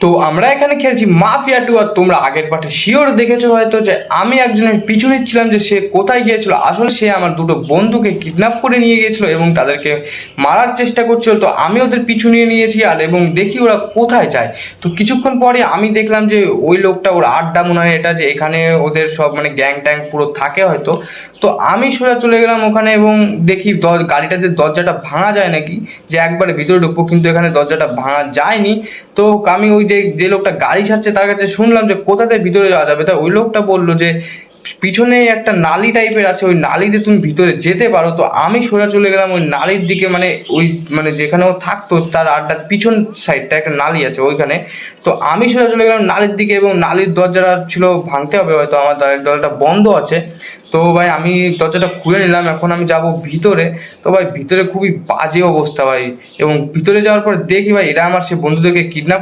তো আমরা এখানে খেলছি মাফিয়া 2। আর তোমরা আগের পার্টে শিওর দেখেছো হয়তো যে আমি একজনের পিছু নিচ্ছিলাম যে সে কোথায় গিয়েছিল। আসলে সে আমার দুটো বন্ধুকে কিডন্যাপ করে নিয়ে গিয়েছিল এবং তাদেরকে মারার চেষ্টা করছিল। তো আমি ওদের পিছু নিয়ে নিয়েছি আর এবং দেখি ওরা কোথায় যায়। তো কিছুক্ষণ পরে আমি দেখলাম যে ওই লোকটা, ওর আড্ডা মনে হয় এটা, যে এখানে ওদের সব মানে গ্যাং ট্যাং পুরো থাকে হয়তো। তো আমি সোজা চলে গেলাম ওখানে এবং দেখি গাড়িটাতে দরজাটা ভাঙা যায় নাকি, যে একবারে ভিতরে ঢুকবো, কিন্তু এখানে দরজাটা ভাঙা যায়নি। তো আমি ওই যে লোকটা গাড়ি ছাড়ছে তার কাছে শুনলাম যে কোথাতে ভিতরে যাওয়া যাবে। তা ওই লোকটা বললো যে পিছনে একটা নালি টাইপের আছে, ওই নালিতে তুমি ভিতরে যেতে পারো। তো আমি সোজা চলে গেলাম ওই নালির দিকে, মানে ওই মানে যেখানে ও থাকতো তার আড্ডার পিছন সাইডটা একটা নালি আছে ওইখানে। তো আমি সোজা চলে গেলাম নালির দিকে এবং নালির দরজাটা ছিল ভাঙতে হবে হয়তো, আমার দরজাটা বন্ধ আছে। তো ভাই আমি দরজাটা খুলে নিলাম, এখন আমি যাব ভিতরে। তো ভাই ভিতরে খুবই বাজে অবস্থা ভাই, এবং ভিতরে যাওয়ার পর দেখি ভাই এরা আমার সে বন্ধুদেরকে কিডন্যাপ